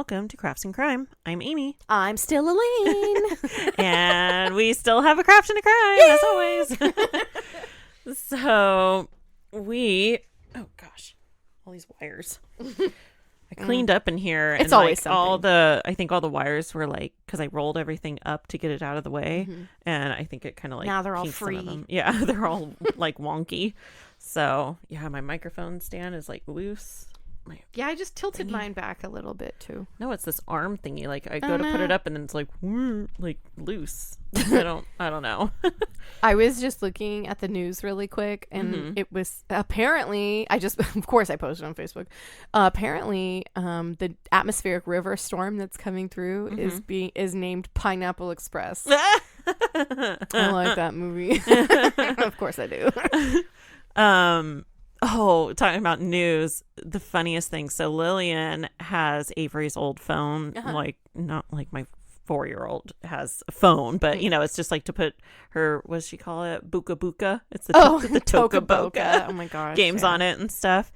welcome to Crafts and Crime. I'm Amy. I'm still Elaine. And we still have a craft and a crime, Yay! as always. So oh gosh, all these wires. I cleaned up in here. It's and always like I think all the wires were like, because I rolled everything up to get it out of the way. Mm-hmm. And I think it kind of like, now they're all kinked some of free. them. Yeah, they're all like wonky. So yeah, my microphone stand is like loose. Yeah, I just tilted mine back a little bit too. No, it's this arm thingy. Like I go to put it up and then it's like loose. I don't know. I was just looking at the news really quick, and it was apparently of course I posted on Facebook. Apparently, the atmospheric river storm that's coming through is named Pineapple Express. I like that movie. Of course I do. Oh, talking about news, the funniest thing. So Lillian has Avery's old phone, like not like my 4-year-old has a phone, but it's just like to put her, what does she call it? Buka Buka. It's the Toka Boca. Oh my gosh. Games on it and stuff.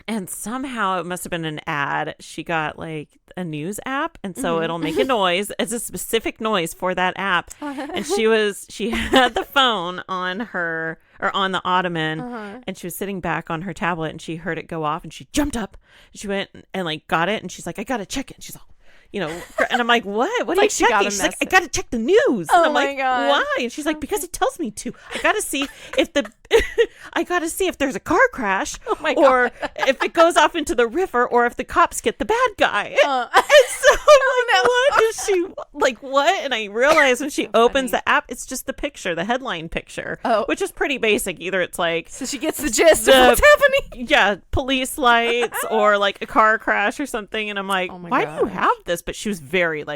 And somehow it must have been an ad. She got like a news app, and so it'll make a noise. It's a specific noise for that app. And she had the phone on her or on the ottoman, and she was sitting back on her tablet, and she heard it go off, and she jumped up. She went and like got it, and she's like, I gotta check it. And she's all, and I'm like, what? What are you checking? She's like, I gotta check the news. Oh, and I'm my like, God. why? And she's like, because it tells me to. I gotta see if there's a car crash, or if it goes off into the river, or if the cops get the bad guy. And so I'm like, what is she like? What? And I realized when she opens the app, it's just the picture, the headline picture, which is pretty basic. Either it's like, so she gets the gist of what's happening. Yeah, police lights or like a car crash or something. And I'm like, why do you have this? But she was very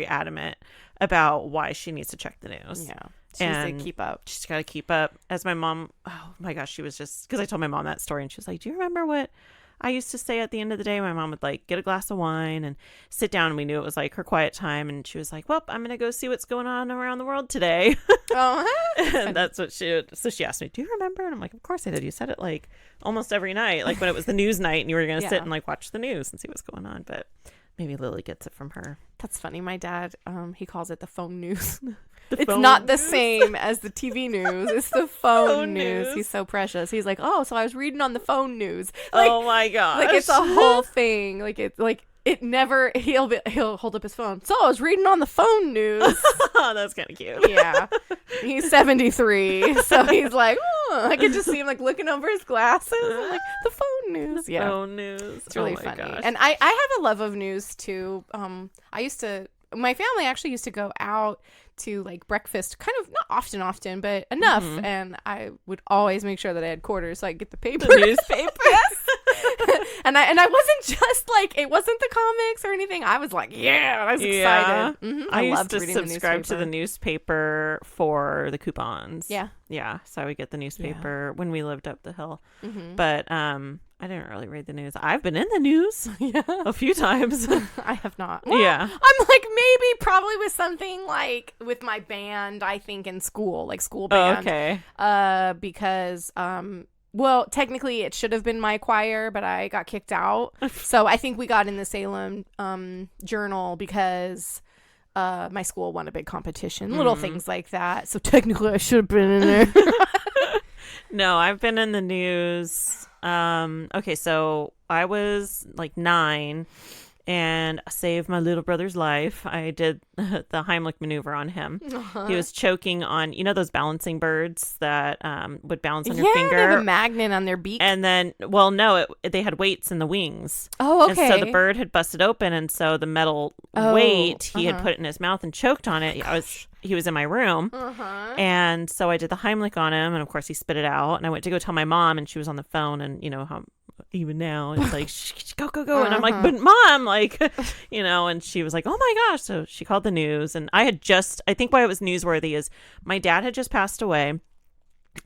adamant about why she needs to check the news. Yeah. She needs to keep up. She's got to keep up. As my mom, oh my gosh, she was just, because I told my mom that story, and she was like, do you remember what I used to say at the end of the day? My mom would like get a glass of wine and sit down, and we knew it was like her quiet time, and she was like, well, I'm going to go see what's going on around the world today. And that's what so she asked me, do you remember? And I'm like, of course I did. You said it like almost every night, like when it was the news night and you were going to sit and like watch the news and see what's going on. But maybe Lily gets it from her. That's funny. My dad, he calls it the phone news. It's not the same as the TV news. It's the phone news. He's so precious. He's like, oh, so I was reading on the phone news. Like, oh my gosh. Like it's a whole thing. Like it's like it never. He'll hold up his phone. So I was reading on the phone news. Oh, that's kind of cute. Yeah, he's 73, so he's like, oh. I could just see him like looking over his glasses. I'm like, the phone news. The phone news. It's really funny. Gosh. And I have a love of news too. My family actually used to go out to like breakfast, kind of not often, but enough. And I would always make sure that I had quarters so I could get the paper. The newspaper. Yes. and I wasn't just like, it wasn't the comics or anything. I was like, yeah, I was excited. I used to subscribe to the newspaper for the coupons. Yeah. So I would get the newspaper when we lived up the hill. But I didn't really read the news. I've been in the news a few times. I have not. Well, yeah. I'm like, probably with something like with my band, I think in school, like school band. Oh, okay. Because, well, technically it should have been my choir, but I got kicked out. So I think we got in the Salem Journal because my school won a big competition, little things like that. So technically I should have been in there. No, I've been in the news. Okay, so I was like 9 and saved my little brother's life. I did the Heimlich maneuver on him. He was choking on, those balancing birds that would balance on your finger. They have a magnet on their beak. And then, well, no, they had weights in the wings. Oh, okay. And so the bird had busted open, and so the metal weight, he had put it in his mouth and choked on it. He was in my room. And so I did the Heimlich on him, and of course he spit it out. And I went to go tell my mom, and she was on the phone, and how even now it's like, go. And I'm like, but mom, like, and she was like, oh my gosh. So she called the news, and I think why it was newsworthy is my dad had just passed away.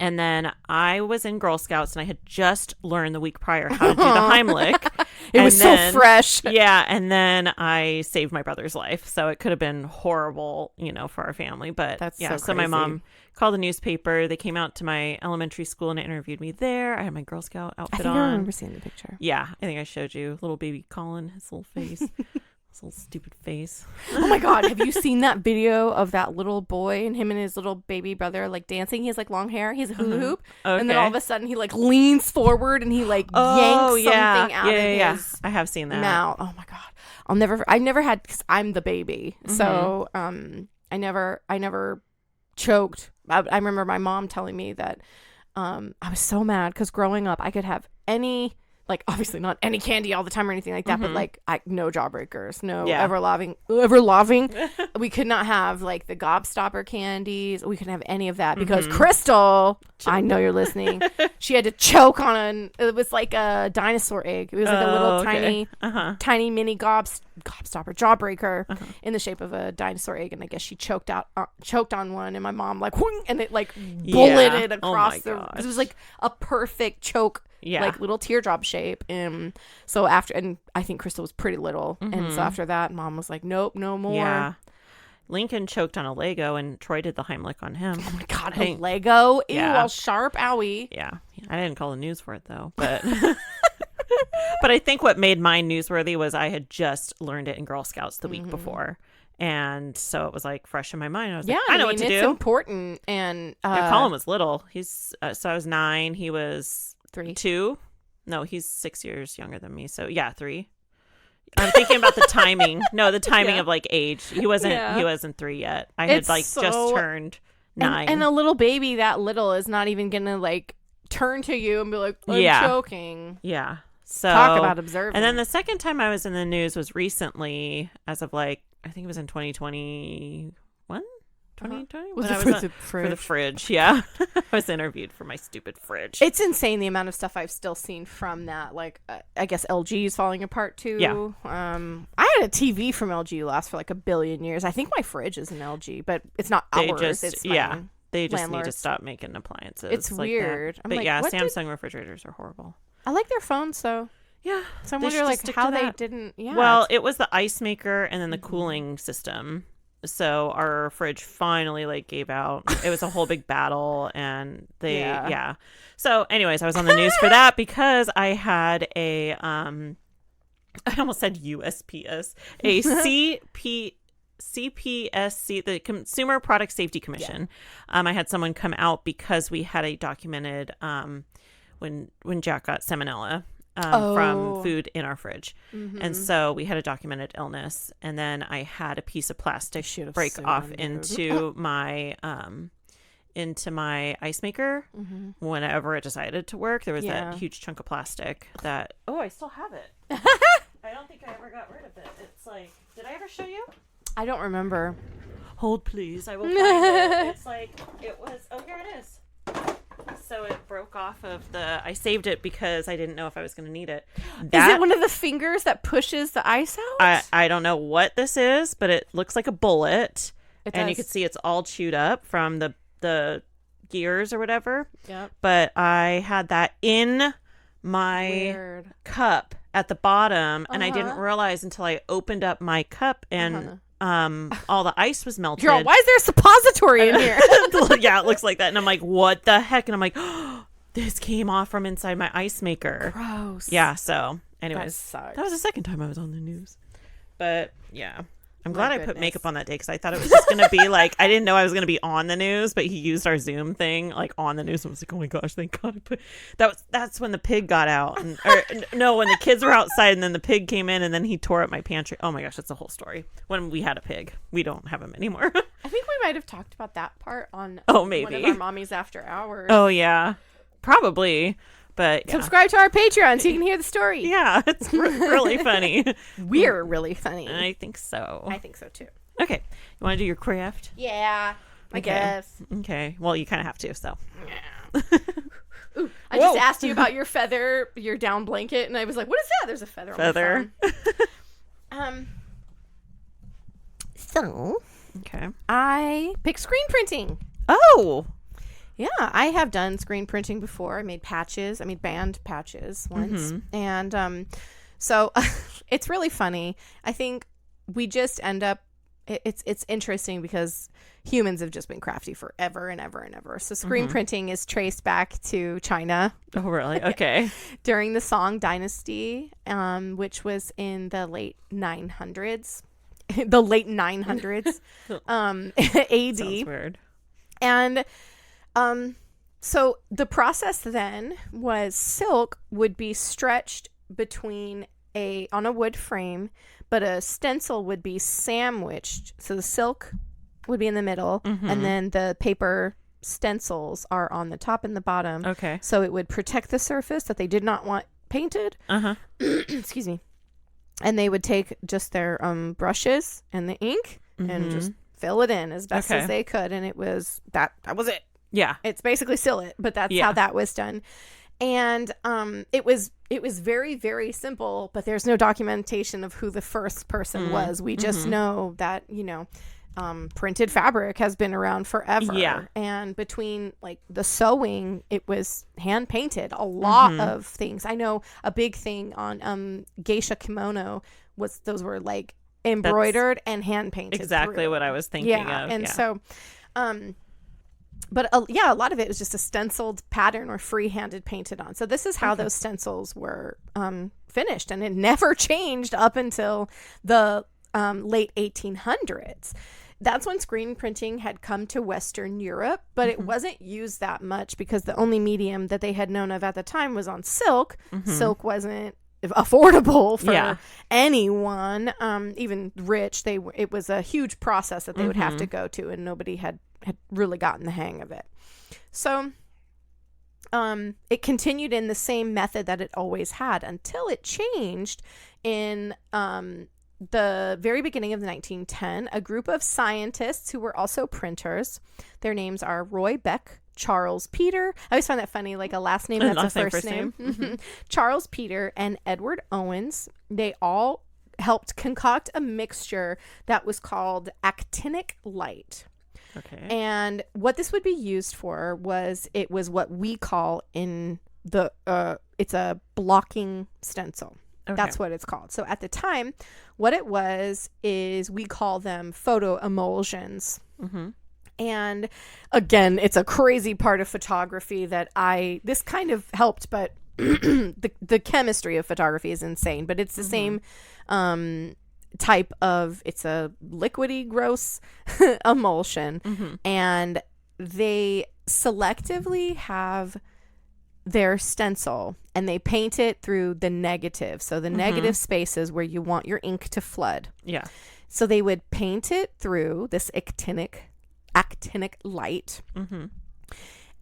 And then I was in Girl Scouts, and I had just learned the week prior how to do the Heimlich. It was so fresh. Yeah, and then I saved my brother's life, so it could have been horrible, for our family. But That's so my mom called the newspaper. They came out to my elementary school and interviewed me there. I had my Girl Scout outfit on. I remember seeing the picture. Yeah, I think I showed you little baby Colin, his little face. His little stupid face. Oh my God, have you seen that video of that little boy and him and his little baby brother like dancing? He has like long hair. He has a hula hoop. Okay. And then all of a sudden he like leans forward and he like yanks something out of his I have seen that. mouth. Oh my God. I never had, because I'm the baby. So I never choked. I remember my mom telling me that I was so mad because growing up I could have any, like obviously not any candy all the time or anything like that, but like no jawbreakers, no ever loving. We could not have like the gobstopper candies. We couldn't have any of that because Crystal, I know you're listening, she had to choke on it was like a dinosaur egg. It was like a little tiny mini gobstopper jawbreaker in the shape of a dinosaur egg, and I guess she choked on one, and my mom like whoong, and it like bulleted across it was like a perfect choke. Yeah. Like little teardrop shape. And so and I think Crystal was pretty little. And so after that, Mom was like, nope, no more. Yeah. Lincoln choked on a Lego and Troy did the Heimlich on him. Oh my God, a Lego? Ew, all sharp. Owie. Yeah. I didn't call the news for it though. But but I think what made mine newsworthy was I had just learned it in Girl Scouts the week before. And so it was like fresh in my mind. I was like, I know what to do. It's important. And Colin was little. He's so I was 9. He was 2. No, he's 6 years younger than me. So yeah, 3. I'm thinking about the timing. No, the timing of like age. He wasn't 3 yet. I had just turned 9. And a little baby that little is not even gonna like turn to you and be like, I'm choking. Yeah. So talk about observing. And then the second time I was in the news was recently, as of like I think it was in 2021. 2020? Was it for the fridge? Yeah. I was interviewed for my stupid fridge. It's insane the amount of stuff I've still seen from that. Like, I guess LG is falling apart too. Yeah. I had a TV from LG last for like a billion years. I think my fridge is an LG, but it's not ours. It's they just landlord's. need to stop making appliances. It's like weird. But like, Samsung refrigerators are horrible. I like their phones though. Yeah. So I wonder like how they didn't. Yeah. Well, it was the ice maker and then the cooling system. So our fridge finally like gave out. It was a whole big battle, and So anyways, I was on the news for that because I had a I almost said USPS, a CPSC, the Consumer Product Safety Commission. Yeah. I had someone come out because we had a documented when Jack got salmonella. From food in our fridge. And so we had a documented illness, and then I had a piece of plastic break off into my ice maker whenever it decided to work. There was that huge chunk of plastic that I still have it. I don't think I ever got rid of it. It's like, did I ever show you? I don't remember. Hold please, I will find it. It's like it was here it is. So it broke off of I saved it because I didn't know if I was going to need it. Is it one of the fingers that pushes the ice out? I don't know what this is, but it looks like a bullet. And you can see it's all chewed up from the gears or whatever. Yep. But I had that in my cup at the bottom, and I didn't realize until I opened up my cup and all the ice was melted. Girl, why is there a suppository in here? Yeah, it looks like that. And I'm like, what the heck? And I'm like, oh, this came off from inside my ice maker. Gross. Yeah, so anyways, that was the second time I was on the news. But yeah, I'm glad I put makeup on that day because I thought it was just going to be like, I didn't know I was going to be on the news, but he used our Zoom thing like on the news. And I was like, oh my gosh, thank God. That's when the pig got out. When the kids were outside and then the pig came in and then he tore up my pantry. Oh my gosh, that's the whole story. When we had a pig, we don't have him anymore. I think we might have talked about that part on maybe one of our Mommies After Hours. Oh yeah, probably. But subscribe to our Patreon so you can hear the story. Yeah, it's really funny. We're really funny. I think so. I think so too. Okay, you want to do your craft? Yeah, I guess. Okay, well, you kind of have to. So. Yeah. Ooh, I just asked you about your feather, your down blanket, and I was like, "What is that?" There's a feather. On the phone. So. Okay. I picked screen printing. Oh. Yeah, I have done screen printing before. I made patches. I made band patches once. And So it's really funny. I think we just end up, it's interesting because humans have just been crafty forever and ever and ever. So screen printing is traced back to China. Oh, really? Okay. During the Song Dynasty, which was in the late 900s. The late 900s AD. Sounds weird. And so the process then was silk would be stretched between on a wood frame, but a stencil would be sandwiched. So the silk would be in the middle, and then the paper stencils are on the top and the bottom. Okay. So it would protect the surface that they did not want painted. Excuse me. And they would take just their brushes and the ink and just fill it in as best as they could. And it was that was it. Yeah. It's basically still it, but that's how that was done. And it was very, very simple, but there's no documentation of who the first person was. We just know that, printed fabric has been around forever. Yeah. And between like the sewing, it was hand painted. A lot of things. I know a big thing on geisha kimono was those were like embroidered and hand painted. Exactly what I was thinking of. And so but a lot of it was just a stenciled pattern or free-handed painted on. So this is how those stencils were finished, and it never changed up until the late 1800s. That's when screen printing had come to Western Europe, but it wasn't used that much because the only medium that they had known of at the time was on silk. Silk wasn't affordable for anyone, even rich. It was a huge process that they would have to go to, and nobody had really gotten the hang of it. So it continued in the same method that it always had until it changed in the very beginning of the 1910. A group of scientists who were also printers, their names are Roy Beck, Charles Peter. I always find that funny, like a last name that's a first name. Charles Peter and Edward Owens. They all helped concoct a mixture that was called actinic light. Okay. And what this would be used for was what we call in the it's a blocking stencil. Okay. That's what it's called. So at the time, what it was is we call them photo emulsions. And again, it's a crazy part of photography that this kind of helped, but the chemistry of photography is insane. But it's the same type of, it's a liquidy, gross emulsion. And they selectively have their stencil and they paint it through the negative. So the negative spaces where you want your ink to flood. Yeah. So they would paint it through this actinic light.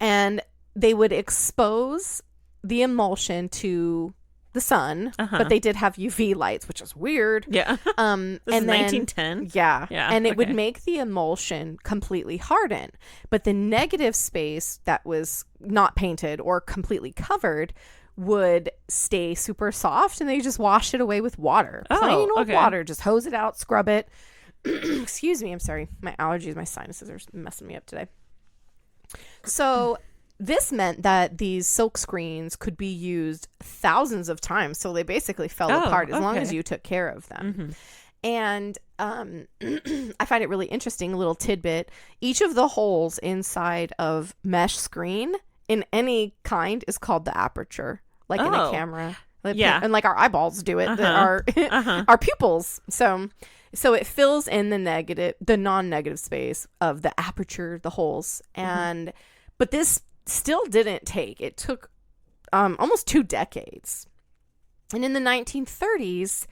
And they would expose the emulsion to the sun, but they did have UV lights, which is weird. Yeah. This is 1910. Yeah. And it would make the emulsion completely harden. But the negative space that was not painted or completely covered would stay super soft, and they just wash it away with water. Plain old water. Just hose it out, scrub it. Excuse me. I'm sorry. My allergies, my sinuses are messing me up today. So this meant that these silk screens could be used thousands of times. So they basically fell apart as long as you took care of them. And I find it really interesting, a little tidbit. Each of the holes inside of mesh screen in any kind is called the aperture, like in a camera. And like our eyeballs do it, our pupils. So it fills in the non-negative space of the aperture, the holes. And but this still didn't take. It took almost 2 decades. And in the 1930s,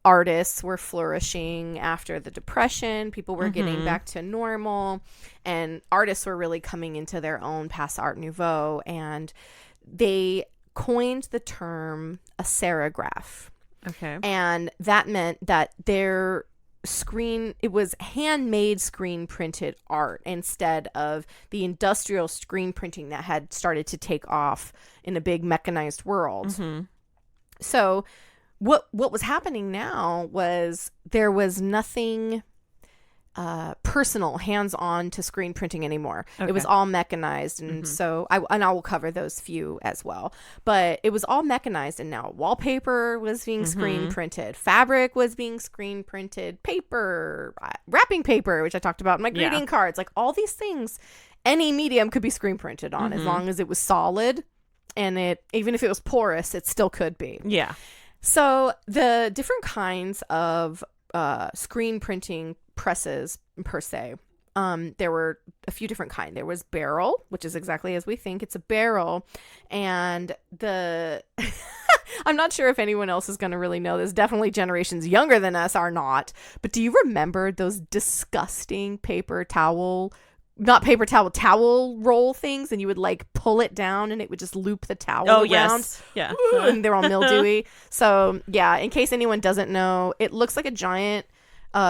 artists were flourishing after the Depression. People were getting back to normal, and artists were really coming into their own past Art Nouveau, and they coined the term a serigraph. Okay. And that meant that their it was handmade screen printed art instead of the industrial screen printing that had started to take off in a big mechanized world. So what was happening now was there was nothing personal, hands-on to screen printing anymore. Okay. It was all mechanized, and so I will cover those few as well. But it was all mechanized, and now wallpaper was being screen printed, fabric was being screen printed, paper, wrapping paper, which I talked about in my greeting cards, like all these things. Any medium could be screen printed on as long as it was solid, and it even if it was porous, it still could be. Yeah. So the different kinds of screen printing presses per se, there were a few different kinds. There was barrel, which is exactly as we think. It's a barrel, and the I'm not sure if anyone else is going to really know this. Definitely generations younger than us are not. But do you remember those disgusting towel roll things, and you would like pull it down and it would just loop the towel around? Yes. Yeah. And they're all mildewy. So yeah, in case anyone doesn't know, it looks like a giant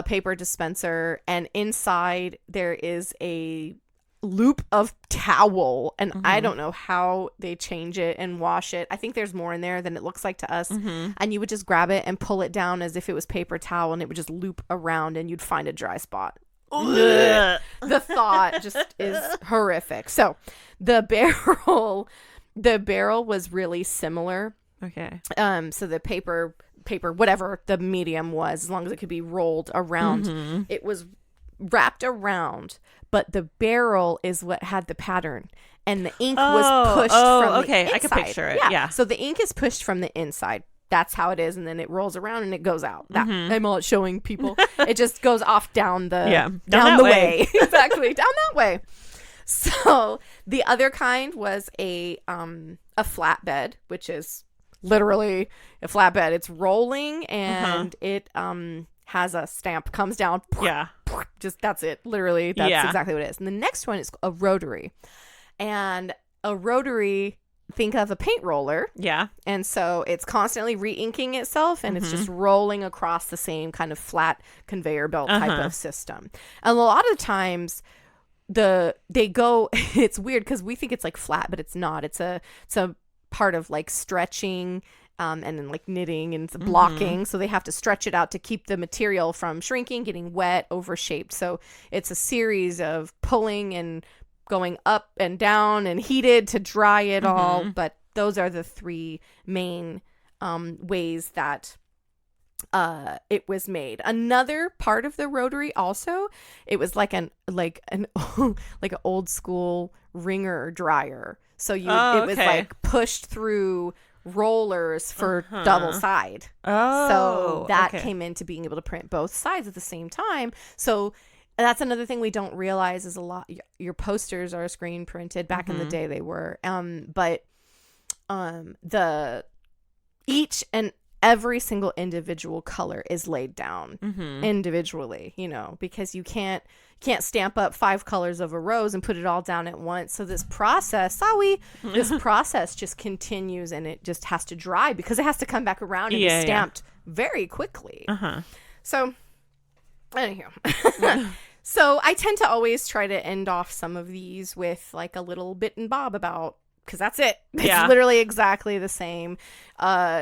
paper dispenser, and inside there is a loop of towel, and I don't know how they change it and wash it. I think there's more in there than it looks like to us. And you would just grab it and pull it down as if it was paper towel, and it would just loop around and you'd find a dry spot. The thought just is horrific. So the barrel was really similar. Okay. So the paper, whatever the medium was, as long as it could be rolled around, it was wrapped around, but the barrel is what had the pattern, and the ink was pushed from the inside. I can picture it. Yeah. So the ink is pushed from the inside. That's how it is, and then it rolls around and it goes out. I'm all showing people. It just goes off down the down the way. Exactly, down that way. So the other kind was a flatbed, which is literally a flatbed. It's rolling, and it has a stamp, comes down. Yeah. Just that's it. Literally, that's exactly what it is. And the next one is a rotary, and a rotary. Think of a paint roller. Yeah. And so it's constantly re-inking itself, and it's just rolling across the same kind of flat conveyor belt type of system. And a lot of times it's weird because we think it's like flat, but it's not. It's a part of like stretching and then like knitting and blocking. So they have to stretch it out to keep the material from shrinking, getting wet, overshaped. So it's a series of pulling and going up and down and heated to dry it all. But those are the three main ways that it was made. Another part of the rotary also, it was like an old school wringer dryer. So it was like pushed through rollers for double side. So that came into being able to print both sides at the same time. So that's another thing we don't realize is a lot. Your posters are screen printed. Back in the day, they were. But each and every single individual color is laid down individually. Because you can't stamp up 5 colors of a rose and put it all down at once. So this process, just continues, and it just has to dry because it has to come back around and be stamped very quickly. So. Anywho. So I tend to always try to end off some of these with like a little bit and bob about, because that's it. It's literally exactly the same.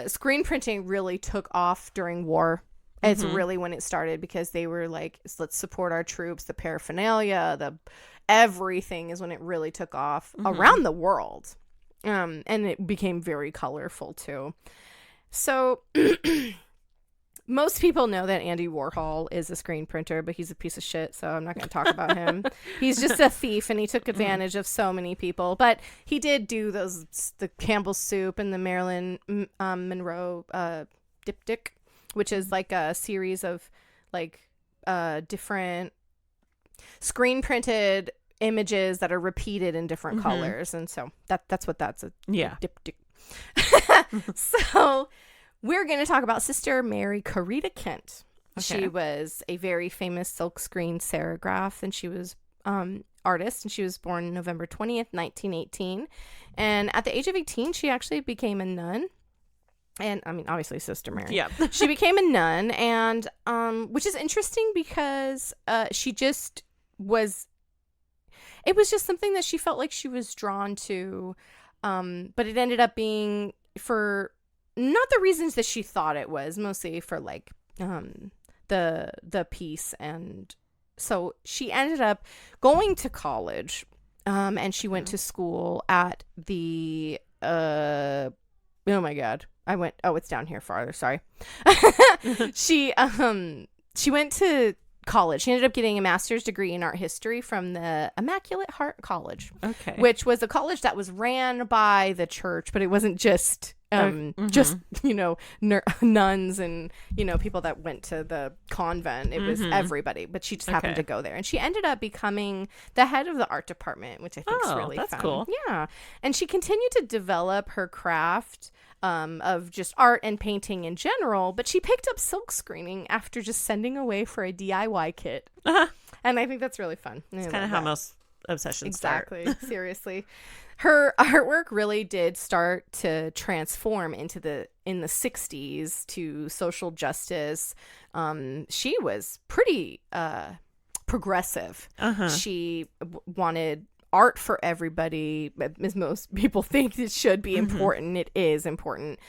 Screen printing really took off during war. It's really when it started, because they were like, let's support our troops. The paraphernalia, everything is when it really took off around the world. And it became very colorful too. So most people know that Andy Warhol is a screen printer, but he's a piece of shit, so I'm not going to talk about him. He's just a thief, and he took advantage of so many people. But he did do the Campbell's soup and the Marilyn Monroe diptych, which is like a series of like different screen printed images that are repeated in different colors, and so that's what that's a diptych. So we're going to talk about Sister Mary Corita Kent. Okay. She was a very famous silkscreen serograph, and she was artist, and she was born November 20th, 1918. And at the age of 18, she actually became a nun. And I mean, obviously, Sister Mary. Yeah. She became a nun, and which is interesting because she just was. It was just something that she felt like she was drawn to, but it ended up being for not the reasons that she thought it was, mostly for like the peace and So she ended up going to college, and she went to school at the oh my god, it's down here farther, sorry. she went to college. She ended up getting a master's degree in art history from the Immaculate Heart College, which was a college that was ran by the church, but it wasn't just just nuns and people that went to the convent. It was everybody, but she just happened to go there, and she ended up becoming the head of the art department, which I think is really that's fun. Cool. Yeah, and she continued to develop her craft of just art and painting in general, but she picked up silk screening after just sending away for a DIY kit. And I think that's really fun. It's kind of how most obsessions start. Exactly. Seriously. Her artwork really did start to transform in the 60s to social justice. She was pretty progressive. She wanted art for everybody, as most people think it should be important. It is important.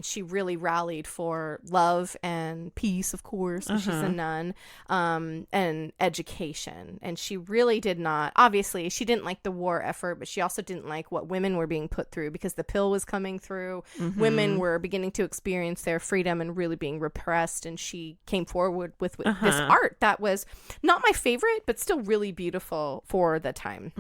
She really rallied for love and peace, of course, she's a nun, and education. And she really did not, obviously, she didn't like the war effort, but she also didn't like what women were being put through, because the pill was coming through. Women were beginning to experience their freedom and really being repressed. And she came forward with this art that was not my favorite, but still really beautiful for the time.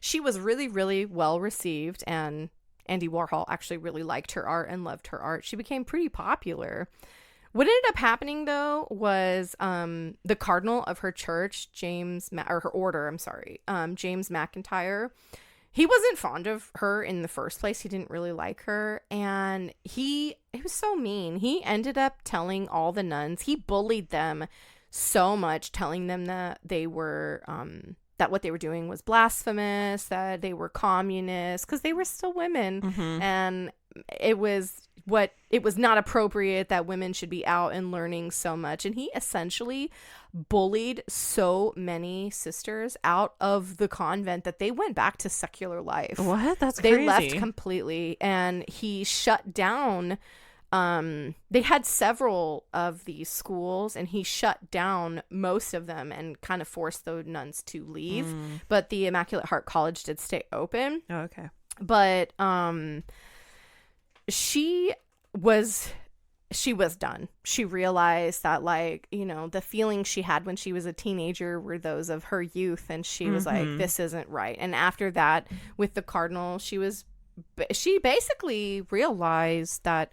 She was really, really well received, and Andy Warhol actually really liked her art and loved her art. She became pretty popular. What ended up happening, though, was the cardinal of her church, James McIntyre. He wasn't fond of her in the first place. He didn't really like her. And it was so mean. He ended up telling all the nuns, he bullied them so much, telling them that they were that what they were doing was blasphemous, that they were communists, because they were still women. And it was not appropriate that women should be out and learning so much. And he essentially bullied so many sisters out of the convent that they went back to secular life. What? That's crazy. They left completely, and he shut down. They had several of these schools, and he shut down most of them and kind of forced the nuns to leave. But the Immaculate Heart College did stay open. Oh, okay. But she was done. She realized that, the feelings she had when she was a teenager were those of her youth, and she was like, this isn't right. And after that, with the cardinal, she basically realized that,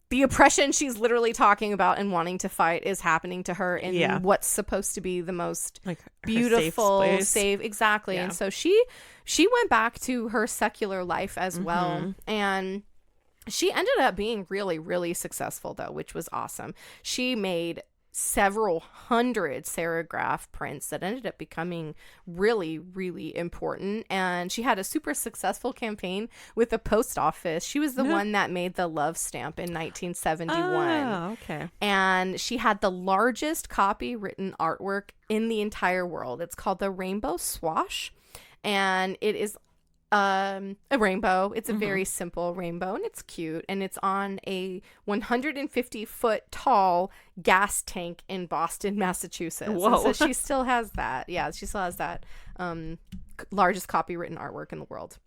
the oppression she's literally talking about and wanting to fight is happening to her in what's supposed to be the most beautiful, safe. Exactly. Yeah. And so she went back to her secular life as well. And she ended up being really, really successful, though, which was awesome. She made several hundred serograph prints that ended up becoming really, really important. And she had a super successful campaign with the post office. She was the one that made the love stamp in 1971. Oh, okay. And she had the largest copywritten artwork in the entire world. It's called the Rainbow Swash. And it is a rainbow. It's a very simple rainbow, and it's cute, and it's on a 150-foot tall gas tank in Boston, Massachusetts. Whoa. And so she still has that. Yeah, she still has that largest copywritten artwork in the world.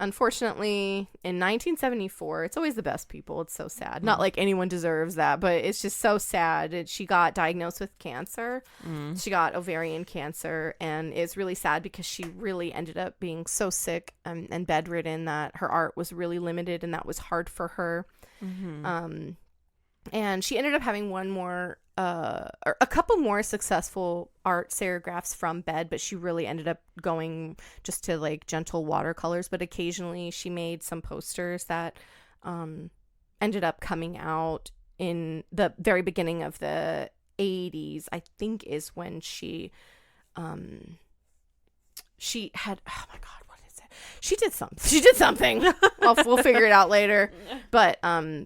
Unfortunately, in 1974, it's always the best people. It's so sad. Not like anyone deserves that, but it's just so sad. She got diagnosed with cancer. She got ovarian cancer, and it's really sad because she really ended up being so sick and bedridden that her art was really limited, and that was hard for her. And she ended up having or a couple more successful art serigraphs from bed, but she really ended up going just to gentle watercolors. But occasionally she made some posters that ended up coming out in the very beginning of the 80s, I think, is when she had, oh my God, what is it? she did something. She did something. We'll figure it out later. But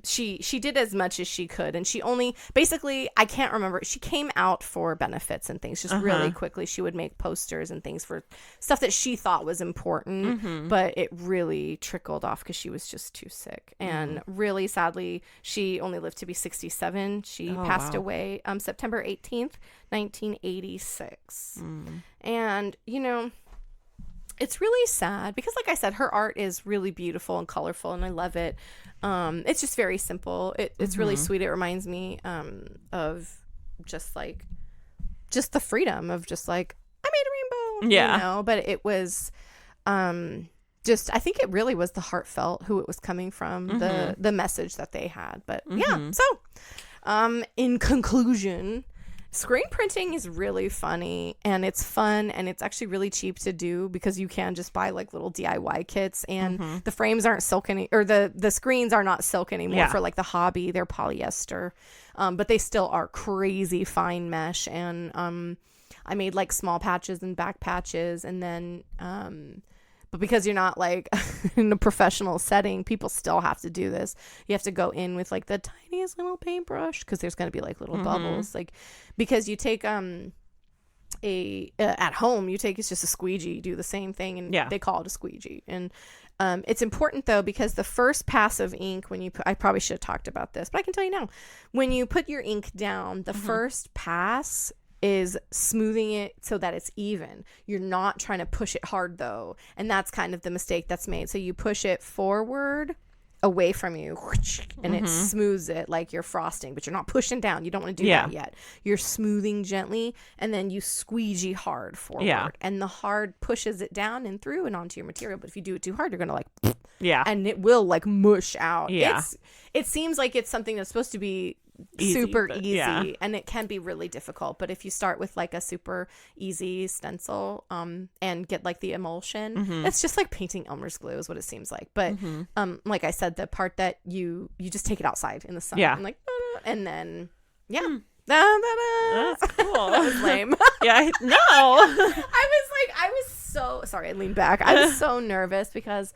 she did as much as she could, and she only basically, I can't remember. She came out for benefits and things just really quickly. She would make posters and things for stuff that she thought was important, but it really trickled off because she was just too sick. And really sadly, she only lived to be 67. She passed away September 18th, 1986. And it's really sad because, like I said, her art is really beautiful and colorful, and I love it. It's just very simple. It's really sweet. It reminds me of just the freedom of just like, I made a rainbow, but it was just, I think it really was the heartfelt who it was coming from, the message that they had. But so in conclusion, screen printing is really funny, and it's fun, and it's actually really cheap to do because you can just buy like little DIY kits, and the frames aren't silk or the screens are not silk anymore for like the hobby. They're polyester, but they still are crazy fine mesh. And I made like small patches and back patches, and then but because you're not like in a professional setting, people still have to do this. You have to go in with like the tiniest little paintbrush because there's going to be like little bubbles, like because you take at home you take, it's just a squeegee, you do the same thing, and they call it a squeegee. And it's important though, because the first pass of ink, when you put, I probably should have talked about this, but I can tell you now, when you put your ink down, the first pass is smoothing it so that it's even. You're not trying to push it hard though, and that's kind of the mistake that's made. So you push it forward away from you, and it smooths it like you're frosting, but you're not pushing down. You don't want to do that yet. You're smoothing gently, and then you squeegee hard forward, and the hard pushes it down and through and onto your material. But if you do it too hard, you're gonna like and it will like mush out. It seems like it's something that's supposed to be super easy, and it can be really difficult. But if you start with like a super easy stencil and get like the emulsion, it's just like painting Elmer's glue is what it seems like. But like I said, the part that you just take it outside in the sun, and like and then that's cool. That was lame. I was so sorry. I leaned back. I was so nervous because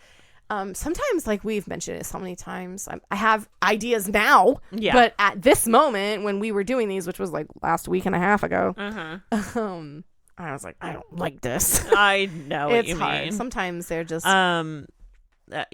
sometimes, like we've mentioned it so many times, I have ideas now, but at this moment when we were doing these, which was like last week and a half ago, I was like, I don't like this. I know what it's you hard. mean. Sometimes they're just that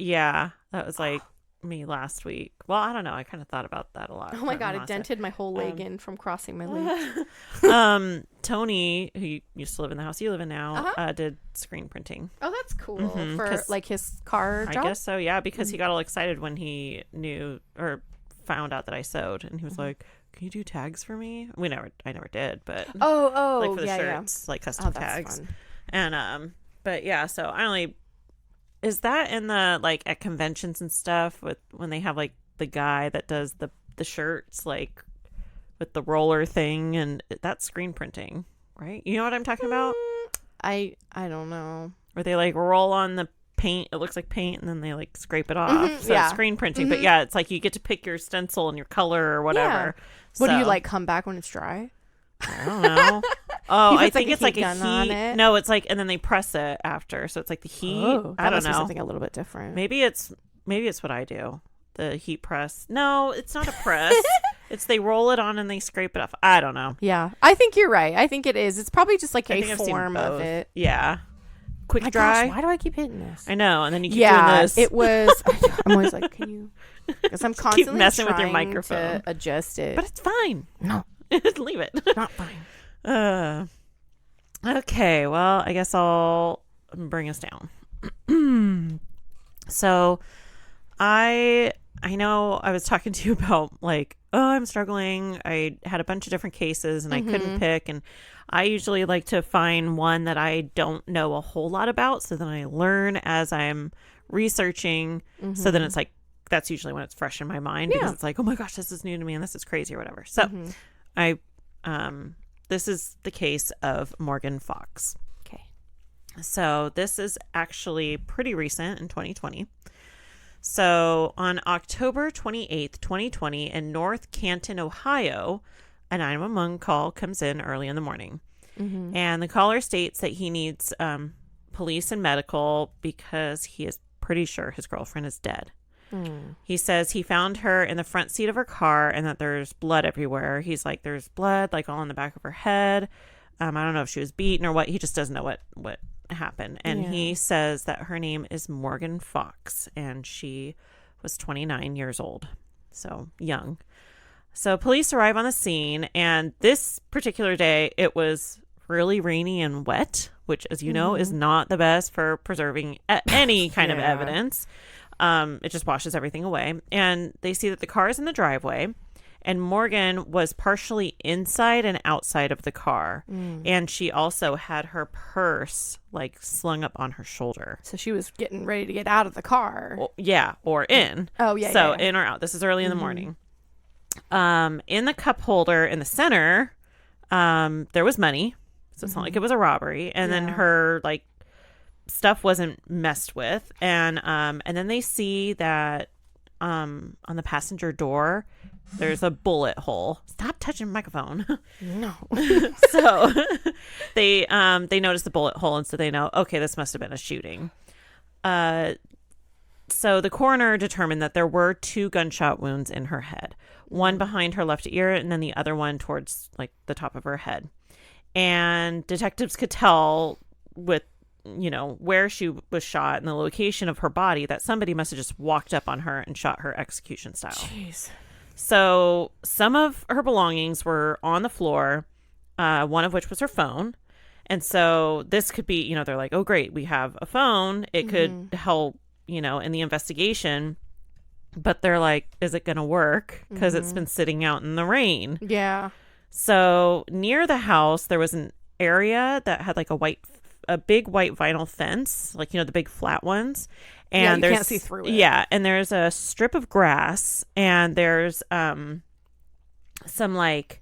was like me last week. Well, I don't know. I kind of thought about that a lot. Oh my god, it dented my whole leg in from crossing my legs. Tony, who used to live in the house you live in now, did screen printing. Oh, that's cool. For like his car job? I guess so, yeah, because he got all excited when he knew or found out that I sewed, and he was like, "Can you do tags for me?" I never did, but like for the shirts, like custom tags. Fun. And but yeah, so I only. Is that in the, like, at conventions and stuff with when they have, like, the guy that does the shirts, like, with the roller thing, and that's screen printing, right? You know what I'm talking about? I don't know. Where they, like, roll on the paint, it looks like paint, and then they, like, scrape it off. So it's screen printing. But, yeah, it's like you get to pick your stencil and your color or whatever. What do you, like, come back when it's dry? I don't know. Oh, I think it's like a heat. No, it's like, and then they press it after, so it's like the heat. I don't know. Something a little bit different. Maybe it's what I do. The heat press. No, it's not a press. It's they roll it on and they scrape it off. I don't know. Yeah, I think you're right. I think it is. It's probably just like a form of it. Yeah. Quick dry. Gosh, why do I keep hitting this? I know, and then you keep doing this. It was. I'm always like, can you? Because I'm constantly keep messing with your microphone to adjust it, but it's fine. No. Leave it. Not fine. Okay, well, I guess I'll bring us down. So I know I was talking to you about like, I'm struggling. I had a bunch of different cases and I couldn't pick, and I usually like to find one that I don't know a whole lot about, so then I learn as I'm researching. So then it's like, that's usually when it's fresh in my mind, because it's like, oh my gosh, this is new to me and this is crazy or whatever. So this is the case of Morgan Fox. Okay. So this is actually pretty recent, in 2020. So on October 28th, 2020, in North Canton, Ohio, a 911 call comes in early in the morning. And the caller states that he needs police and medical because he is pretty sure his girlfriend is dead. He says he found her in the front seat of her car and that there's blood everywhere. He's like, there's blood like all in the back of her head. I don't know if she was beaten or what. He just doesn't know what happened. And he says that her name is Morgan Fox and she was 29 years old. So young. So police arrive on the scene, and this particular day it was really rainy and wet, which, as you know, is not the best for preserving any kind of evidence. It just washes everything away. And they see that the car is in the driveway, and Morgan was partially inside and outside of the car. And she also had her purse like slung up on her shoulder. So she was getting ready to get out of the car. Or in. Oh, yeah. So in or out. This is early in the morning. In the cup holder in the center, there was money. So it's not like it was a robbery. And then her like stuff wasn't messed with. And then they see that on the passenger door there's a bullet hole. Stop touching the microphone. No. So they notice the bullet hole, and so they know, okay, this must have been a shooting. So the coroner determined that there were 2 gunshot wounds in her head, one behind her left ear and then the other one towards like the top of her head. And detectives could tell with, where she was shot and the location of her body that somebody must have just walked up on her and shot her execution style. Jeez. So some of her belongings were on the floor, one of which was her phone. And so this could be, they're like, oh, great, we have a phone. It could help, in the investigation. But they're like, is it going to work? Because it's been sitting out in the rain. Yeah. So near the house, there was an area that had like a big white vinyl fence, like, the big flat ones. And you can't see through it. Yeah. And there's a strip of grass, and there's some like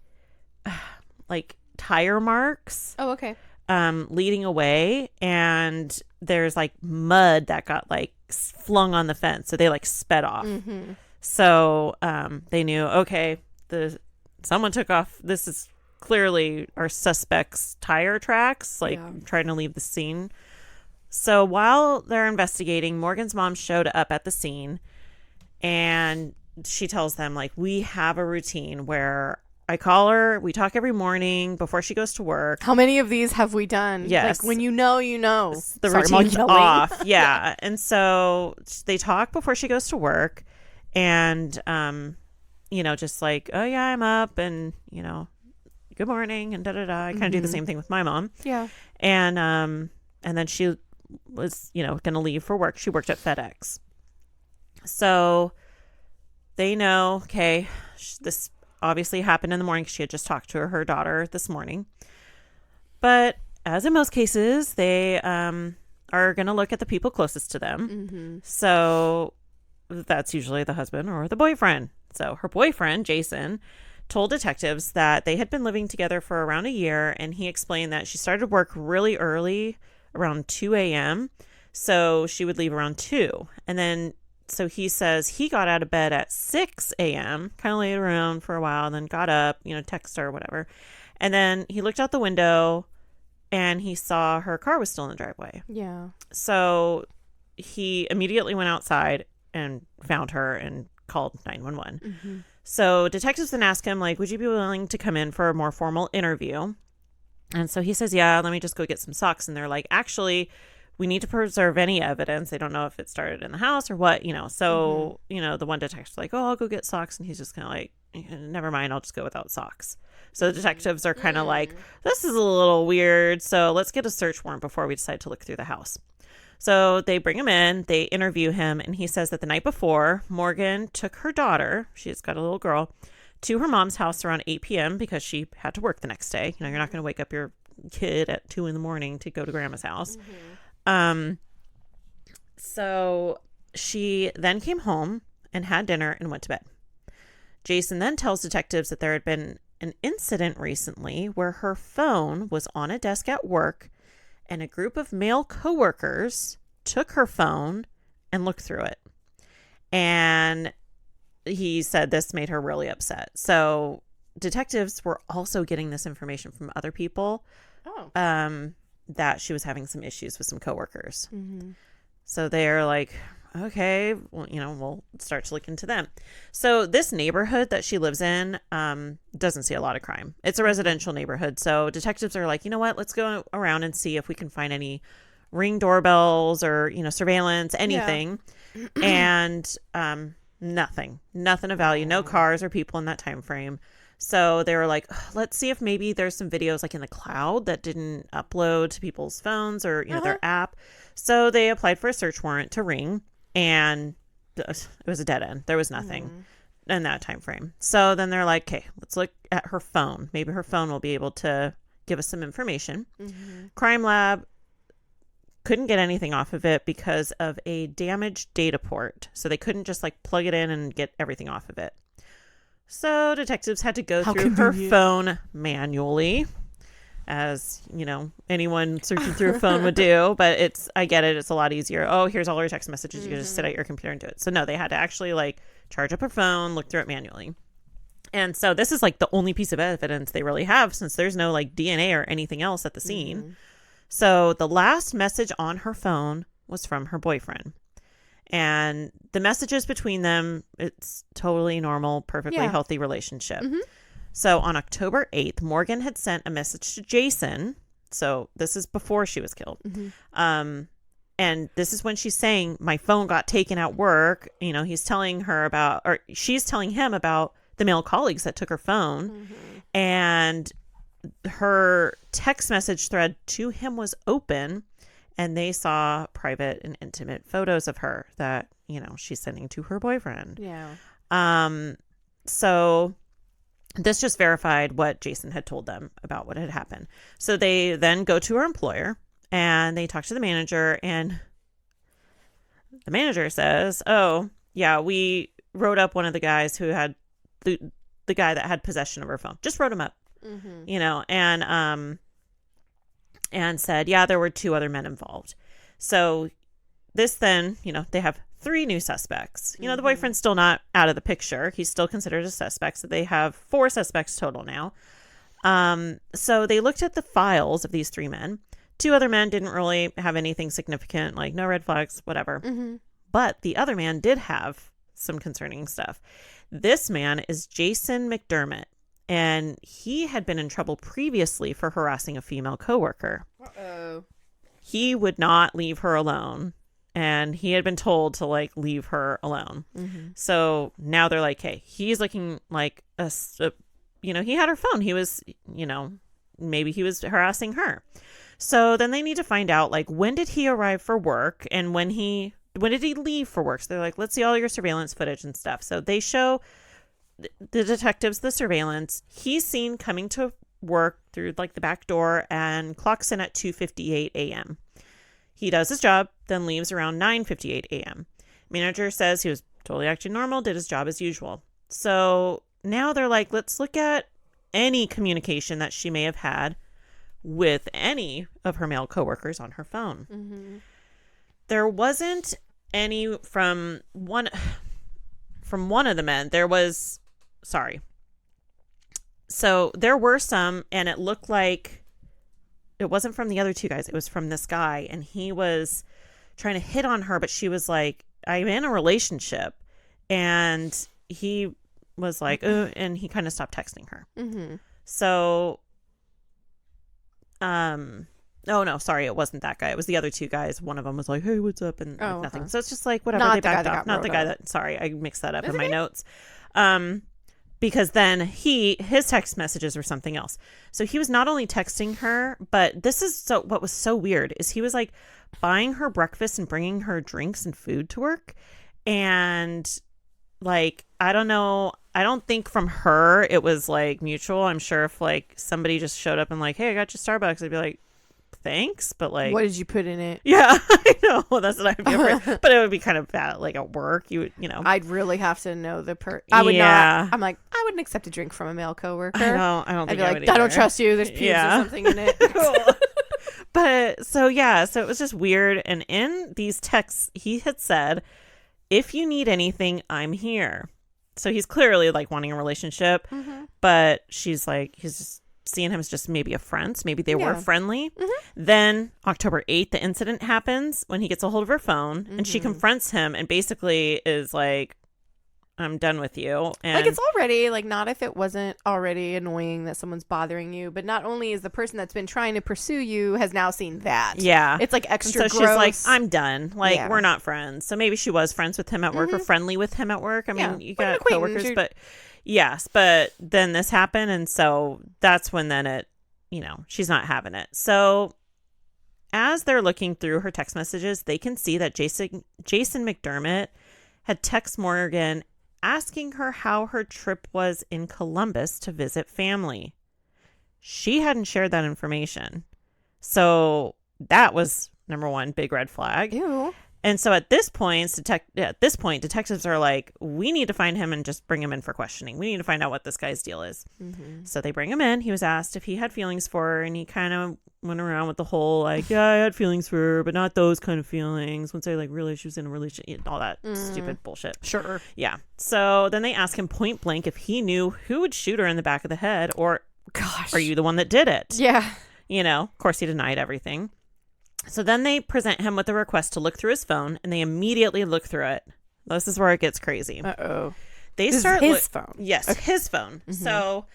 tire marks. Oh, okay. Leading away, and there's like mud that got like flung on the fence, so they like sped off. So they knew, okay, someone took off. This is clearly our suspect's tire tracks, like trying to leave the scene. So while they're investigating, Morgan's mom showed up at the scene, and she tells them, like, we have a routine where I call her, we talk every morning before she goes to work. How many of these have we done? Yes. Like, when you know. The routine's off. Yeah. And so they talk before she goes to work, and, just like, oh, yeah, I'm up, and, good morning, and da-da-da. I kind of do the same thing with my mom. Yeah. And then she was, going to leave for work. She worked at FedEx. So they know, okay, this obviously happened in the morning. She had just talked to her daughter this morning. But as in most cases, they are going to look at the people closest to them. So that's usually the husband or the boyfriend. So her boyfriend, Jason, told detectives that they had been living together for around a year, and he explained that she started work really early, around 2 a.m., so she would leave around 2. And then, so he says he got out of bed at 6 a.m., kind of laid around for a while, and then got up, text her or whatever. And then he looked out the window, and he saw her car was still in the driveway. Yeah. So he immediately went outside and found her and called 911. So detectives then ask him, like, would you be willing to come in for a more formal interview? And so he says, yeah, let me just go get some socks. And they're like, actually, we need to preserve any evidence. They don't know if it started in the house or what, So, the one detective's like, oh, I'll go get socks. And he's just kind of like, never mind, I'll just go without socks. So the detectives are kind of like, this is a little weird. So let's get a search warrant before we decide to look through the house. So they bring him in, they interview him, and he says that the night before, Morgan took her daughter, she's got a little girl, to her mom's house around 8 p.m. because she had to work the next day. You're not going to wake up your kid at 2 a.m. to go to grandma's house. So she then came home and had dinner and went to bed. Jason then tells detectives that there had been an incident recently where her phone was on a desk at work, and a group of male coworkers took her phone and looked through it. And he said this made her really upset. So detectives were also getting this information from other people. Oh. that she was having some issues with some coworkers. Mm-hmm. So they're like, okay, well, we'll start to look into them. So this neighborhood that she lives in doesn't see a lot of crime. It's a residential neighborhood. So detectives are like, you know what? Let's go around and see if we can find any Ring doorbells or, surveillance, anything. Yeah. And nothing of value, no cars or people in that time frame. So they were like, let's see if maybe there's some videos like in the cloud that didn't upload to people's phones or, their app. So they applied for a search warrant to Ring, and it was a dead end. There was nothing in that time frame. So then they're like, okay, let's look at her phone. Maybe her phone will be able to give us some information. Mm-hmm. Crime Lab couldn't get anything off of it because of a damaged data port. So they couldn't just like plug it in and get everything off of it. So detectives had to go through her phone manually, as, anyone searching through a phone would do. But I get it. It's a lot easier. Oh, here's all her text messages. You can just sit at your computer and do it. So no, they had to actually like charge up her phone, look through it manually. And so this is like the only piece of evidence they really have, since there's no like DNA or anything else at the scene. Mm-hmm. So the last message on her phone was from her boyfriend. And the messages between them, it's totally normal, perfectly healthy relationship. Mm-hmm. So on October 8th, Morgan had sent a message to Jason. So this is before she was killed. Mm-hmm. And this is when she's saying, my phone got taken at work. He's telling her about, or she's telling him about the male colleagues that took her phone. Mm-hmm. And her text message thread to him was open, and they saw private and intimate photos of her that, she's sending to her boyfriend. Yeah. So this just verified what Jason had told them about what had happened. So they then go to her employer and they talk to the manager, and the manager says, oh, yeah, we wrote up one of the guys who had the guy that had possession of her phone. Just wrote him up. Mm-hmm. And said, yeah, there were 2 other men involved. So this then, they have 3 new suspects. Mm-hmm. The boyfriend's still not out of the picture. He's still considered a suspect. So they have 4 suspects total now. So they looked at the files of these 3 men. 2 other men didn't really have anything significant, like no red flags, whatever. Mm-hmm. But the other man did have some concerning stuff. This man is Jason McDermott. And he had been in trouble previously for harassing a female coworker. Uh-oh. He would not leave her alone. And he had been told to, like, leave her alone. Mm-hmm. So now they're like, hey, he's looking like he had her phone. He was, maybe he was harassing her. So then they need to find out, like, when did he arrive for work and when did he leave for work? So they're like, let's see all your surveillance footage and stuff. So they show the detectives the surveillance. He's seen coming to work through like the back door and clocks in at 2:58 a.m. He does his job, then leaves around 9:58 a.m. Manager says he was totally acting normal, did his job as usual. So now they're like, let's look at any communication that she may have had with any of her male coworkers on her phone. Mm-hmm. There wasn't any from one of the men. So there were some, and it looked like it wasn't from the other 2 guys. It was from this guy, and he was trying to hit on her, but she was like, I'm in a relationship. And he was like, and he kind of stopped texting her. Mm-hmm. So, oh no, sorry, it wasn't that guy. It was the other 2 guys. One of them was like, hey, what's up? And like, nothing. So it's just like, whatever. Not they backed off. Not the guy that, sorry, I mixed that up in my notes. Because then his text messages were something else. So he was not only texting her, but what was so weird is he was like buying her breakfast and bringing her drinks and food to work. And like, I don't know. I don't think from her it was like mutual. I'm sure if like somebody just showed up and like, hey, I got you Starbucks, I'd be like, thanks, but like, what did you put in it? Yeah, I know. Well, that's what I'd be afraid. But it would be kind of bad, like at work. I'd really have to know the I would not. I'm like, I wouldn't accept a drink from a male coworker. I don't think I'd be like, I don't trust you. There's pubes or something in it. But so it was just weird. And in these texts, he had said, if you need anything, I'm here. So he's clearly like wanting a relationship, mm-hmm. but she's like, he's just seeing him as just maybe a friend. So maybe they were Yeah. friendly. Then October 8th, the incident happens when he gets a hold of her phone and she confronts him and basically is like, I'm done with you. And Like, it's already, like, not if it wasn't already annoying that someone's bothering you, but not only is the person that's been trying to pursue you has now seen that. yeah. It's, like, extra And so gross. she's like, I'm done. Like, Yeah. we're not friends. So maybe she was friends with him at work or friendly with him at work. I mean, Yeah. you Like an got acquaintance. coworkers, You're- but yes. But then this happened. And so that's when then it, she's not having it. So as they're looking through her text messages, they can see that Jason McDermott had texted Morgan asking her how her trip was in Columbus to visit family. She hadn't shared that information. So that was number one, big red flag. Ew. And so at this point, detectives are like, we need to find him and just bring him in for questioning. We need to find out what this guy's deal is. So they bring him in. He was asked if he had feelings for her, and he kind of went around with the whole, like, yeah, I had feelings for her, but not those kind of feelings. Once I, like, realized she was in a relationship, all that stupid bullshit. Sure. Yeah. So then they ask him point blank if he knew who would shoot her in the back of the head, or Gosh. are you the one that did it? Yeah. Of course he denied everything. So then they present him with a request to look through his phone, and they immediately look through it. This is where it gets crazy. Uh-oh. They This start is his phone. Yes, his phone. So,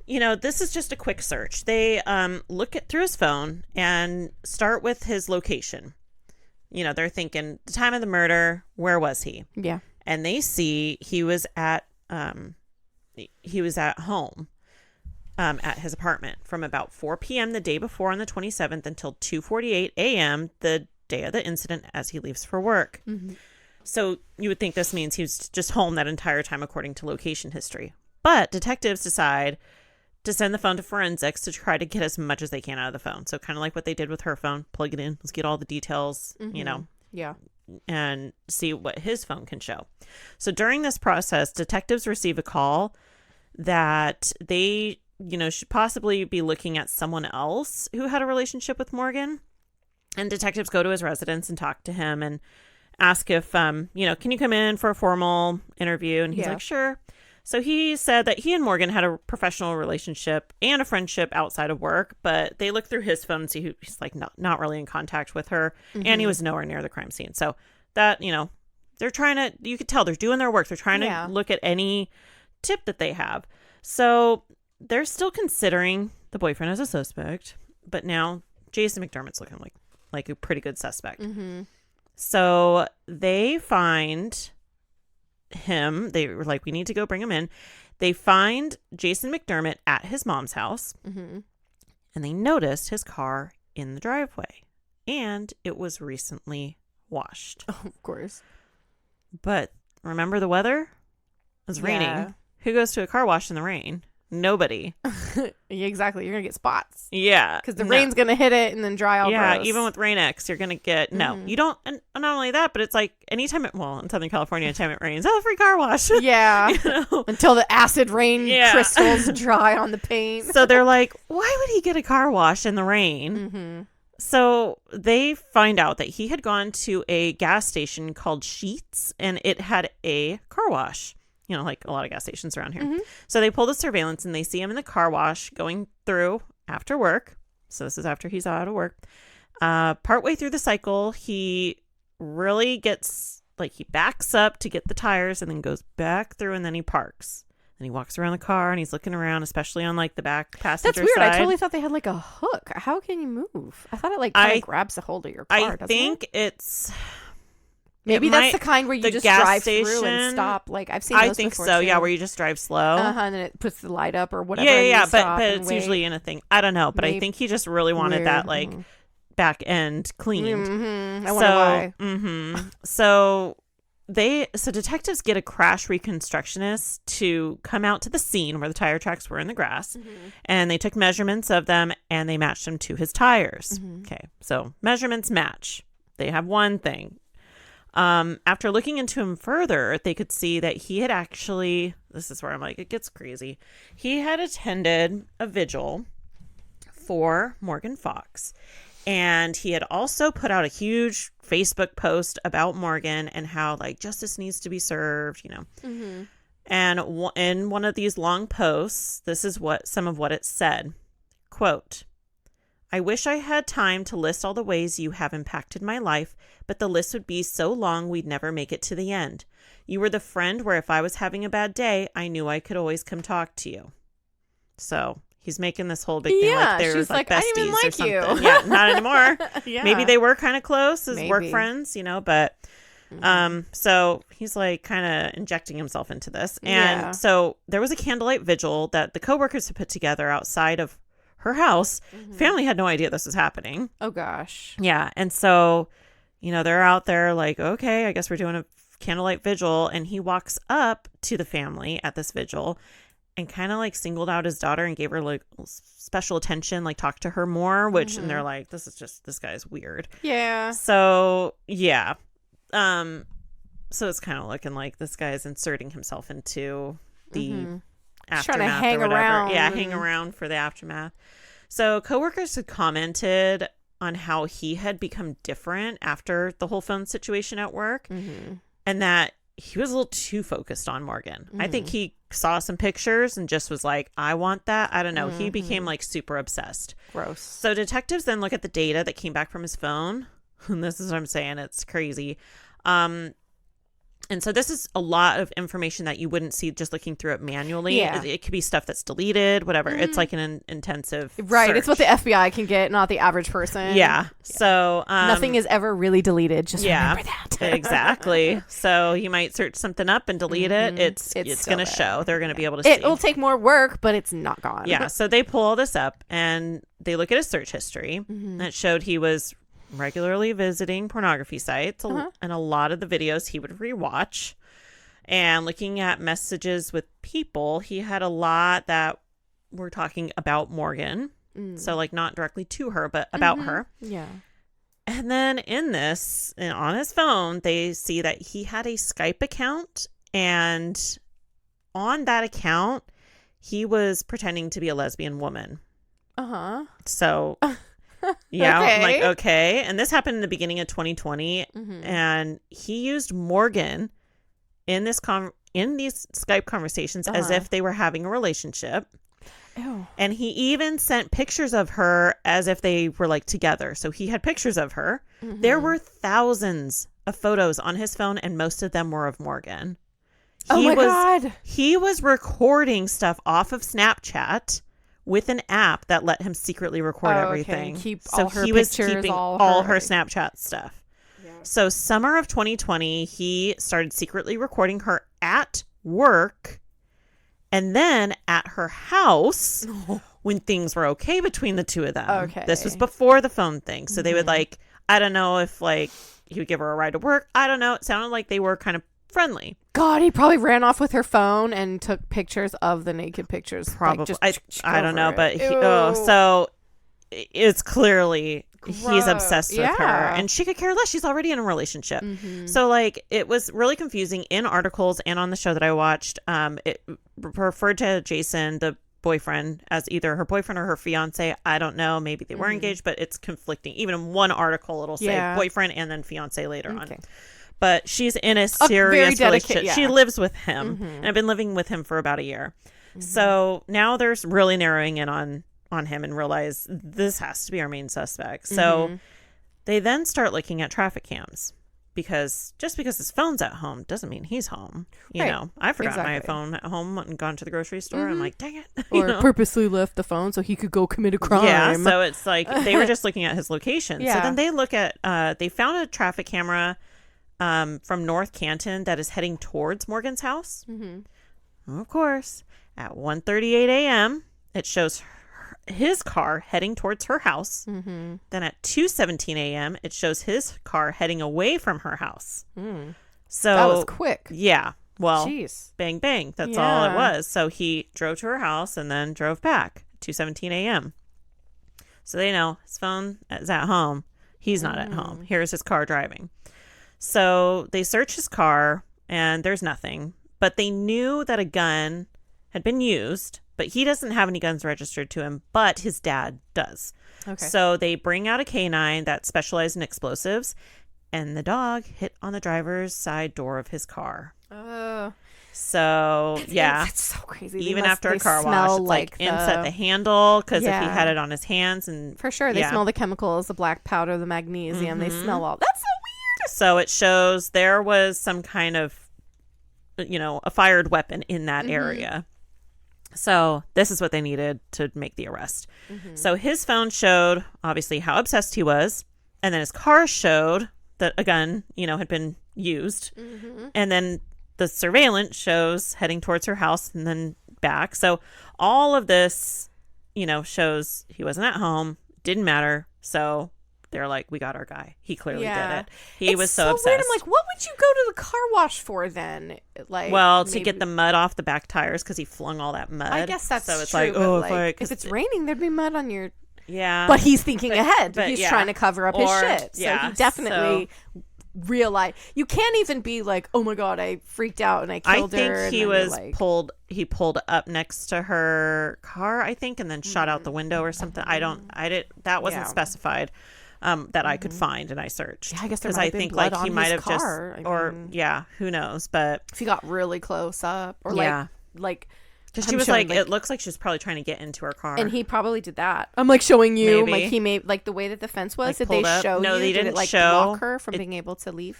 this is just a quick search. They look through his phone and start with his location. They're thinking the time of the murder, where was he? Yeah. And they see he was at home. At his apartment from about 4 p.m. the day before on the 27th until 2:48 a.m. the day of the incident as he leaves for work. So you would think this means he was just home that entire time according to location history. But detectives decide to send the phone to forensics to try to get as much as they can out of the phone. So kind of like what they did with her phone, plug it in, let's get all the details, Yeah. and see what his phone can show. So during this process, detectives receive a call that they should possibly be looking at someone else who had a relationship with Morgan. And detectives go to his residence and talk to him and ask if, can you come in for a formal interview? And he's like, sure. So he said that he and Morgan had a professional relationship and a friendship outside of work, but they looked through his phone and see who he's like not really in contact with her. And he was nowhere near the crime scene. So that, they're trying to, you could tell they're doing their work. They're trying to look at any tip that they have. So they're still considering the boyfriend as a suspect, but now Jason McDermott's looking like a pretty good suspect. So they find him. They were like, we need to go bring him in. They find Jason McDermott at his mom's house, and they noticed his car in the driveway, and it was recently washed. Oh, of course. But remember the weather? It was raining. Yeah. Who goes to a car wash in the rain? Nobody. Yeah, exactly. You're going to get spots. Yeah. Because the rain's going to hit it and then dry all Yeah, gross. even with Rain-X, you're going to get... No, you don't... And not only that, but it's like anytime it... Well, in Southern California, anytime it rains, free car wash. Yeah. Until the acid rain Yeah. crystals dry on the paint. So they're like, why would he get a car wash in the rain? So they find out that he had gone to a gas station called Sheetz, and it had a car wash. Like a lot of gas stations around here. So they pull the surveillance and they see him in the car wash going through after work. So this is after he's out of work. Partway through the cycle, he really gets, he backs up to get the tires and then goes back through and then he parks. And he walks around the car and he's looking around, especially on the back passenger That's weird. side. I totally thought they had a hook. How can you move? I thought it kind of grabs a hold of your car. I doesn't think it? it's... Maybe It that's might- the kind where you the just gas drive through station- and stop. I've seen those I think before, so, too. yeah, where you just drive slow. And then it puts the light up or whatever. Yeah, and you but stop and it's wait. usually in a thing. I don't know, but I Maybe- think he just really wanted Weird. that back end cleaned. I wonder why. So detectives get a crash reconstructionist to come out to the scene where the tire tracks were in the grass, and they took measurements of them and they matched them to his tires. Okay, so measurements match. They have one thing. After looking into him further, they could see that he had actually, this is where I'm like, it gets crazy. He had attended a vigil for Morgan Fox. And he had also put out a huge Facebook post about Morgan and how justice needs to be served, And in one of these long posts, this is some of what it said. Quote, I wish I had time to list all the ways you have impacted my life, but the list would be so long we'd never make it to the end. You were the friend where if I was having a bad day, I knew I could always come talk to you. So he's making this whole big thing like they're she's like like, I besties didn't even or like something. you. Yeah, not anymore. Yeah. Maybe they were kind of close as work Maybe. friends, but so he's like kind of injecting himself into this. And so there was a candlelight vigil that the coworkers had put together outside of her house. Family had no idea this was happening. Oh gosh. Yeah. And so, they're out there like, okay, I guess we're doing a candlelight vigil. And he walks up to the family at this vigil and kind of like singled out his daughter and gave her like special attention, like talked to her more, and they're like, this guy's weird. Yeah. So yeah. So it's kind of looking like this guy's inserting himself into the aftermath, trying to hang or whatever. around. Yeah, hang around for the aftermath. So coworkers had commented on how he had become different after the whole phone situation at work, and that he was a little too focused on Morgan. I think he saw some pictures and just was like, I want that. I don't know. He became like super obsessed. Gross. So detectives then look at the data that came back from his phone. And this is what I'm saying. It's crazy. And so this is a lot of information that you wouldn't see just looking through it manually. Yeah. It could be stuff that's deleted, whatever. It's like an intensive Right. search. It's what the FBI can get, not the average person. Yeah. So nothing is ever really deleted. Just remember that. Exactly. So you might search something up and delete it. It's going to show. They're going to be able to see. It will take more work, but it's not gone. Yeah. So they pull all this up and they look at his search history. And it showed he was regularly visiting pornography sites, and a lot of the videos he would rewatch. And looking at messages with people, he had a lot that were talking about Morgan. So like not directly to her, but about her. Yeah. And then on his phone, they see that he had a Skype account, and on that account, he was pretending to be a lesbian woman. So yeah, Okay. I'm like, okay. And this happened in the beginning of 2020. And he used Morgan in these Skype conversations as if they were having a relationship. Ew. And he even sent pictures of her as if they were like together. So he had pictures of her. There were thousands of photos on his phone, and most of them were of Morgan. God. He was recording stuff off of Snapchat with an app that let him secretly record everything. Keep so all her he was pictures, keeping all her her Snapchat stuff. Yeah. So summer of 2020, he started secretly recording her at work and then at her house when things were okay between the two of them. Okay. This was before the phone thing. So they would like, I don't know if like he would give her a ride to work. I don't know. It sounded like they were kind of friendly. God, he probably ran off with her phone and took pictures of the naked pictures. Probably. Like, I don't know, but so it's clearly he's obsessed with her, and she could care less. She's already in a relationship. So like it was really confusing in articles and on the show that I watched. It referred to Jason, the boyfriend, as either her boyfriend or her fiance. I don't know. Maybe they were engaged, but it's conflicting. Even in one article, it'll say boyfriend and then fiance later on. But she's in a serious relationship. Yeah. She lives with him, and I've been living with him for about a year. So now there's really narrowing in on him and realize this has to be our main suspect. So they then start looking at traffic cams, because just because his phone's at home doesn't mean he's home. You know, I forgot my phone at home and gone to the grocery store. I'm like, dang it. Or purposely left the phone so he could go commit a crime. Yeah, so it's like they were just looking at his location. Yeah. So then they look at, they found a traffic camera from North Canton that is heading towards Morgan's house. Of course, at 1:38 a.m., it shows his car heading towards her house. Then at 2:17 a.m., it shows his car heading away from her house. So that was quick. Yeah. Well, jeez. Bang, bang. That's all it was. So he drove to her house and then drove back at 2:17 a.m. So they know his phone is at home. He's not at home. Here's his car driving. So they search his car and there's nothing. But they knew that a gun had been used, but he doesn't have any guns registered to him, but his dad does. Okay. So they bring out a canine that specialized in explosives, and the dog hit on the driver's side door of his car. So yeah, it's so crazy. Even after a car wash, it's like imps at the handle, because if he had it on his hands, and for sure they smell the chemicals, the black powder, the magnesium. They smell all. That's so weird. So it shows there was some kind of, a fired weapon in that area. So this is what they needed to make the arrest. So his phone showed obviously how obsessed he was, and then his car showed that a gun, had been used, and then the surveillance shows heading towards her house and then back. So all of this, shows he wasn't at home. Didn't matter. So they're like, we got our guy. He clearly did it. He was so obsessed. Weird. I'm like, what would you go to the car wash for then? Like, to get the mud off the back tires, because he flung all that mud. I guess that's so it's true. like, oh, if it's raining, there'd be mud on your. Yeah. But he's thinking ahead. He's trying to cover up his shit. So yeah, he definitely realized. You can't even be like, oh my God, I freaked out and I killed her. I think he was he pulled up next to her car, I think, and then shot out the window or something. That wasn't specified. That I could find, and I searched. Yeah, I guess there might have been blood on his car. Who knows? But if he got really close up, or like, because she was like, it looks like she was probably trying to get into her car, and he probably did that. I'm like showing you, Maybe. like he made like the way that the fence was. Like, did they show no, you? they didn't did it, show block her from being able to leave?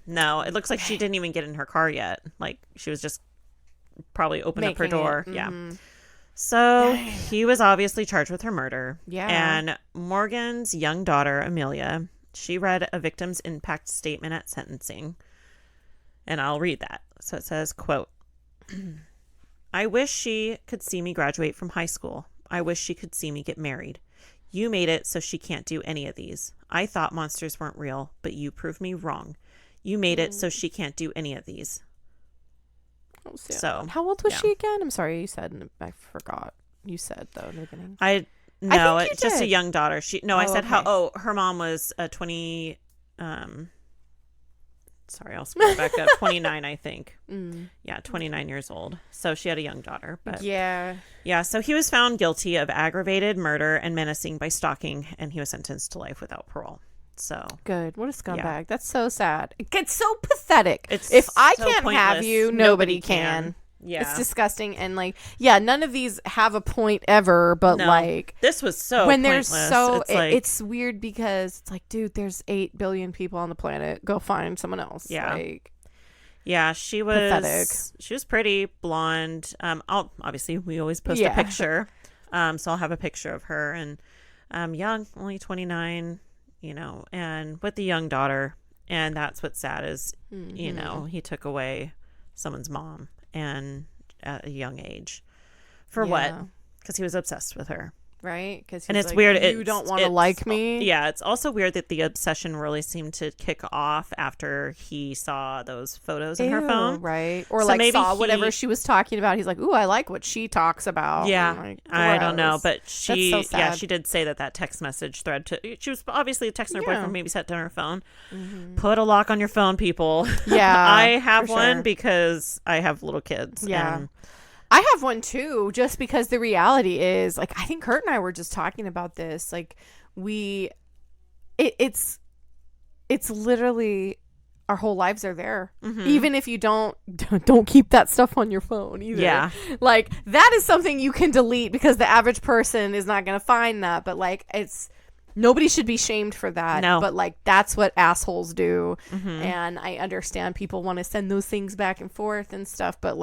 No, it looks like she didn't even get in her car yet. Like she was just probably opening up her door. Yeah. So he was obviously charged with her murder. Yeah. And Morgan's young daughter, Amelia, she read a victim's impact statement at sentencing. And I'll read that. So it says, quote, I wish she could see me graduate from high school. I wish she could see me get married. You made it so she can't do any of these. I thought monsters weren't real, but you proved me wrong. You made it so she can't do any of these. So how old was she again? I'm sorry, you said, I forgot. You said though in the beginning. It's just a young daughter. I said okay. her mom was 20. Sorry, I'll scroll back up. 29, I think. Yeah, 29 years old. So she had a young daughter. But yeah. So he was found guilty of aggravated murder and menacing by stalking, and he was sentenced to life without parole. So good. What a scumbag. That's so sad. It's so pathetic. If I can't have you, nobody can. Yeah. It's disgusting. And none of these have a point ever, but this was so when pointless. There's so it's weird because it's like, dude, there's 8 billion people on the planet. Go find someone else. Yeah, she was pathetic. She was pretty blonde. Obviously we always post a picture. So I'll have a picture of her, and young, only 29. And with the young daughter. And that's what's sad is, he took away someone's mom and at a young age. For what? Because he was obsessed with her. Right? And it's weird. You don't want to like me? Yeah, it's also weird that the obsession really seemed to kick off after he saw those photos in her phone. Right. Or so maybe saw whatever she was talking about. He's like, ooh, I like what she talks about. Yeah. Like, I don't know. But she, so sad. she did say that text message thread she was obviously texting her boyfriend, maybe set down her phone. Put a lock on your phone, people. Yeah. I have one because I have little kids. Yeah. I have one too, just because the reality is, I think Kurt and I were just talking about this. It's literally our whole lives are there. Even if you don't keep that stuff on your phone either. Yeah. That is something you can delete because the average person is not going to find that. But nobody should be shamed for that. No. But that's what assholes do. And I understand people want to send those things back and forth and stuff. But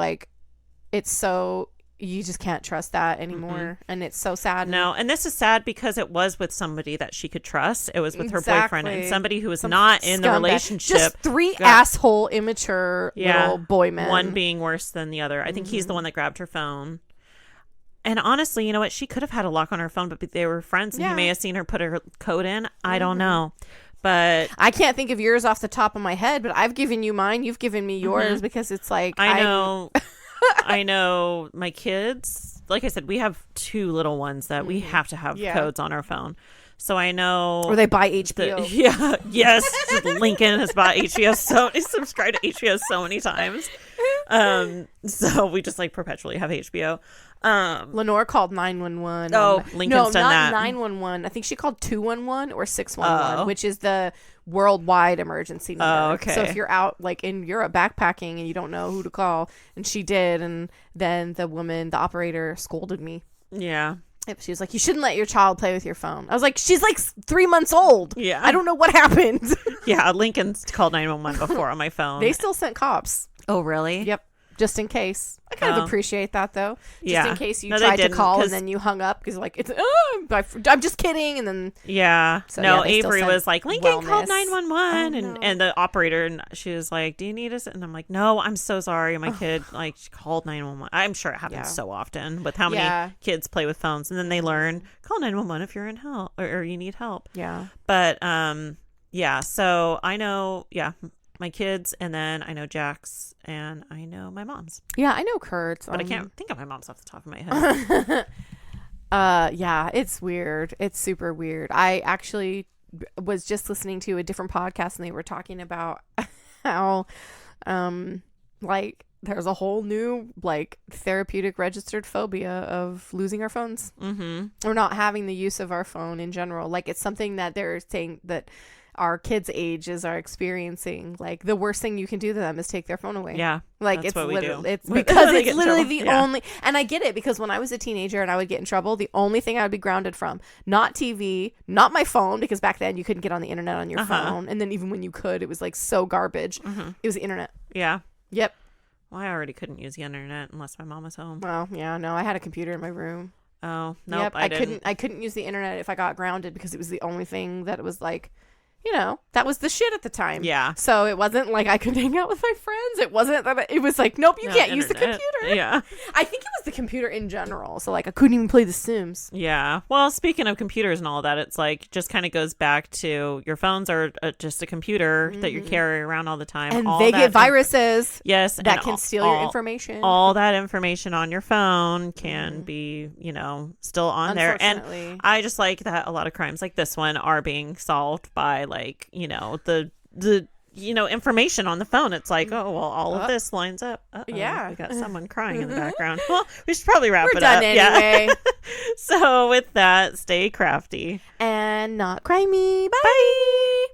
it's so you just can't trust that anymore. And it's so sad. No, and this is sad because it was with somebody that she could trust. It was with her boyfriend and somebody who was not in the relationship. Just 3 asshole immature little boy men. One being worse than the other. I think he's the one that grabbed her phone. And honestly, you know what? She could have had a lock on her phone, but they were friends and he may have seen her put her code in. I don't know. But I can't think of yours off the top of my head, but I've given you mine. You've given me yours because it's I know. I know my kids, like I said, we have 2 little ones that we have to have codes on our phone. So I know. Or they buy HBO. Yes. Lincoln has bought HBO. He's subscribed to HBO so many times. So we just like perpetually have HBO. Lenore called 911. Oh, Lincoln's done that. No, not 911. I think she called 211 or 611, which is the worldwide emergency number. Oh, okay. So if you're out like in Europe backpacking and you don't know who to call, and she did, and then the operator scolded me. Yeah. She was like, you shouldn't let your child play with your phone. I was like, she's like 3 months old. Yeah. I don't know what happened. Yeah, Lincoln's called 911 before on my phone. They still sent cops. Oh, really? Yep. Just in case. I kind of appreciate that, though. Just in case you tried to call and then you hung up because like, I'm just kidding. And then. Yeah. So, no, they Avery was like, Lincoln called 911. Oh, no. And the operator, and she was like, do you need us? And I'm like, no, I'm so sorry. My kid, like, she called 911. I'm sure it happens so often with how many kids play with phones. And then they learn, call 911 if you're in help or you need help. Yeah. But, yeah. So I know, my kids, and then I know Jack's, and I know my mom's. Yeah, I know Kurt's. But I can't think of my mom's off the top of my head. Yeah, it's weird. It's super weird. I actually was just listening to a different podcast, and they were talking about how, like, there's a whole new, like, therapeutic registered phobia of losing our phones. Mm-hmm. Or not having the use of our phone in general. Like, it's something that they're saying that our kids' ages are experiencing. Like, the worst thing you can do to them is take their phone away. Yeah. Like, that's it's what we do. It's because it's literally the yeah. only, and I get it, because when I was a teenager and I would get in trouble, the only thing I would be grounded from, not TV, not my phone, because back then you couldn't get on the internet on your phone. And then even when you could, it was like so garbage. It was the internet. Yeah. Yep. Well, I already couldn't use the internet unless my mom was home. Well, yeah, no, I had a computer in my room. Oh, no, Yep, I didn't. I couldn't use the internet if I got grounded, because it was the only thing that was like, you know, that was the shit at the time. Yeah. So it wasn't like I could hang out with my friends. It wasn't that. It was like, nope, you can't use the computer. Yeah. I think it was the computer in general. So like I couldn't even play The Sims. Yeah. Well, speaking of computers and all that, it's like just kind of goes back to your phones are just a computer that you carry around all the time. And all they get viruses. Yes. That can steal your information. All that information on your phone can be, you know, still on there. And I just like that a lot of crimes like this one are being solved by like, you know, the you know, information on the phone. It's like, oh, well, all of this lines up. Yeah. We got someone crying in the background. Well, we should probably wrap We're it done up. anyway. Yeah. So with that, stay crafty. And not crimey. Bye. Bye.